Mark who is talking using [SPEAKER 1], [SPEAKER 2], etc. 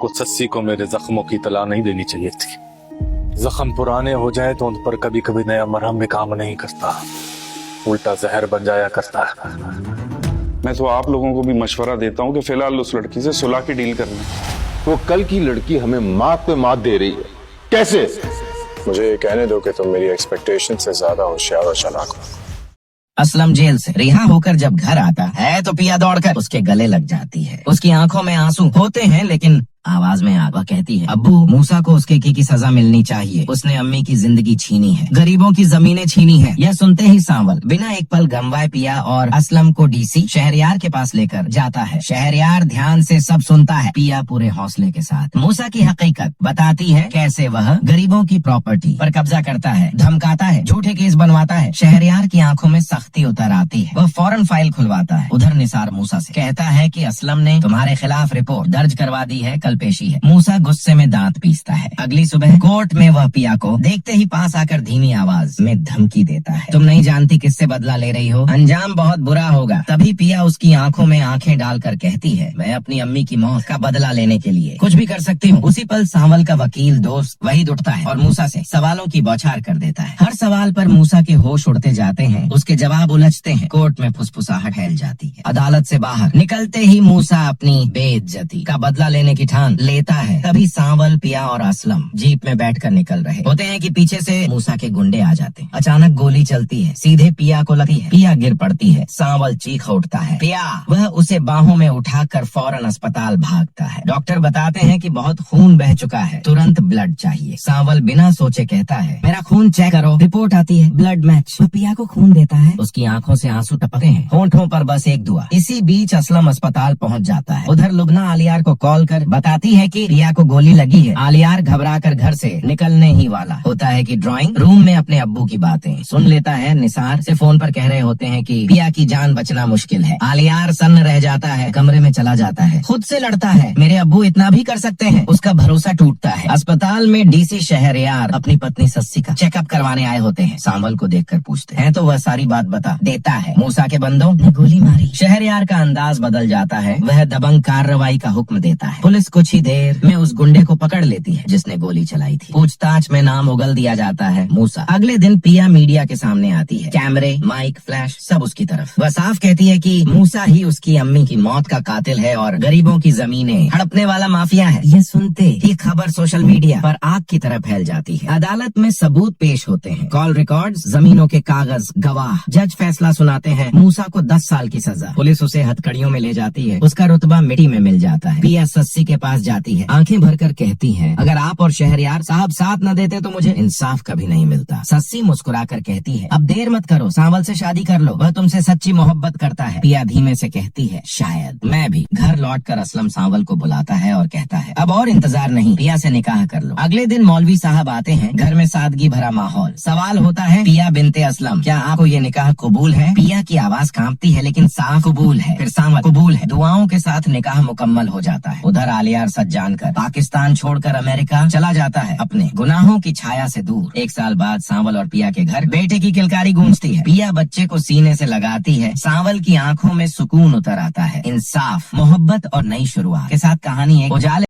[SPEAKER 1] को सस्सी को मेरे जख्मों की तला नहीं देनी चाहिए थी। जख्म पुराने हो जाए तो उन पर कभी कभी नया मरहम भी काम नहीं करता, उल्टा जहर बन जाया करता है।
[SPEAKER 2] मैं तो आप लोगों को भी मशवरा देता हूँ कि फिलहाल उस लड़की से सुलह की डील कर लें।
[SPEAKER 3] वो कल की लड़की हमें मात पे मात दे रही है, कैसे?
[SPEAKER 4] मुझे ये कहने दो कि तुम मेरी एक्सपेक्टेशन से ज्यादा होशियार और चालाक हो।
[SPEAKER 5] असलम जेल से रिहा होकर जब घर आता है तो पिया दौड़कर उसके गले लग जाती है। उसकी आंखों में आंसू होते हैं लेकिन आवाज में आग। वह कहती है, अब्बू, मूसा को उसके की सजा मिलनी चाहिए। उसने अम्मी की जिंदगी छीनी है, गरीबों की जमीनें छीनी है। यह सुनते ही सांवल बिना एक पल गंवाए पिया और असलम को डीसी शहरयार के पास लेकर जाता है। शहरयार ध्यान से सब सुनता है। पिया पूरे हौसले के साथ मूसा की हकीकत बताती है, कैसे वह गरीबों की प्रॉपर्टी पर कब्जा करता है, धमकाता है, झूठे केस बनवाता है। शहरयार की आंखों में सख्ती उतर आती है। वह फौरन फाइल खुलवाता है। उधर निसार मूसा से कहता है कि असलम ने तुम्हारे खिलाफ रिपोर्ट दर्ज करवा दी है, कल पेशी है। मूसा गुस्से में दांत पीसता है। अगली सुबह कोर्ट में वह पिया को देखते ही पास आकर धीमी आवाज में धमकी देता है, तुम नहीं जानती किससे बदला ले रही हो, अंजाम बहुत बुरा होगा। तभी पिया उसकी आंखों में आंखें डालकर कहती है, मैं अपनी अम्मी की मौत का बदला लेने के लिए कुछ भी कर सकती हूँ। उसी पल सांवल का वकील दोस्त वहीद उठता है और मूसा से सवालों की बौछार कर देता है। हर सवाल पर मूसा के होश उड़ते जाते हैं, उसके जवाब उलझते हैं। कोर्ट में फुसफुसाहट फैल जाती है। अदालत से बाहर निकलते ही मूसा अपनी बेइज्जती का बदला लेने की ठान लेता है। तभी सांवल, पिया और असलम जीप में बैठकर निकल रहे होते हैं कि पीछे से मूसा के गुंडे आ जाते हैं। अचानक गोली चलती है, सीधे पिया को लगती है। पिया गिर पड़ती है। सांवल चीख उठता है, पिया! वह उसे बाहों में उठाकर फौरन अस्पताल भागता है। डॉक्टर बताते हैं कि बहुत खून बह चुका है, तुरंत ब्लड चाहिए। सांवल बिना सोचे कहता है, मेरा खून चेक करो। रिपोर्ट आती है, ब्लड मैच। वह पिया को खून देता है। उसकी आंखों से आंसू टपकते हैं, होंठों पर बस एक दुआ। इसी बीच असलम अस्पताल पहुंच जाता है। उधर लुबना आलियार को कॉल कर बताती है कि रिया को गोली लगी है। आलियार घबराकर घर से निकलने ही वाला होता है कि ड्राइंग रूम में अपने अब्बू की बातें सुन लेता है। निसार से फोन पर कह रहे होते हैं कि पिया की जान बचना मुश्किल है। आलियार सन्न रह जाता है, कमरे में चला जाता है, खुद से लड़ता है, मेरे अब्बू इतना भी कर सकते हैं। उसका भरोसा टूटता है। अस्पताल में डीसी शहरयार अपनी पत्नी सस्सी का चेकअप करवाने आए होते हैं। सांवल को देखकर पूछते हैं तो वह सारी बात बता देता है। मूसा के बंदों ने गोली मारी। शहरयार का अंदाज बदल जाता है। वह दबंग कार्रवाई का हुक्म देता है। पुलिस कुछ ही देर में उस गुंडे को पकड़ लेती है जिसने गोली चलाई थी। पूछताछ में नाम उगल दिया जाता है, मूसा। अगले दिन पिया मीडिया के सामने आती है। कैमरे, माइक, फ्लैश सब उसकी तरफ। वह साफ कहती है कि मूसा ही उसकी अम्मी की मौत का कातिल है और गरीबों की जमीनें हड़पने वाला माफिया है। ये सुनते ही खबर सोशल मीडिया पर आग की तरह फैल जाती है। अदालत में सबूत पेश होते हैं, कॉल रिकॉर्ड्स, जमीनों के कागज, गवाह। जज फैसला सुनाते हैं, मूसा को 10 साल की सजा। पुलिस उसे हथकड़ियों में ले जाती है। उसका रुतबा मिट्टी में मिल जाता है। पिया सस्सी के पास जाती है, आंखें भरकर कहती है, अगर आप और शहरयार साहब साथ न देते तो मुझे इंसाफ कभी नहीं मिलता। सस्सी मुस्कुराकर कहती है, अब देर मत करो, सांवल से शादी कर लो, वह तुमसे सच्ची मोहब्बत करता है। पिया धीमे से कहती है, शायद मैं भी। घर लौटकर असलम सांवल को बुलाता है और कहता है, अब और इंतजार नहीं, पिया से निकाह कर लो। अगले दिन मौलवी साहब आते हैं। घर में सादगी भरा माहौल। सवाल होता है, पिया बिनते असलम, क्या आपको ये निकाह कबूल है? पिया की आवाज कांपती है लेकिन साफ कबूल है। फिर सांवल, कबूल है। दुआओं के साथ निकाह मुकम्मल हो जाता है। उधर आलियार सच जानकर पाकिस्तान छोड़कर अमेरिका चला जाता है, अपने गुनाहों की छाया से दूर। 1 साल बाद सांवल और पिया के घर बेटे की किलकारी गूंजती है। पिया बच्चे को सीने से लगाती है। सांवल की आंखों में सुकून उतर आता है। इंसाफ, मोहब्बत और नई शुरुआत के साथ कहानी एक उजाले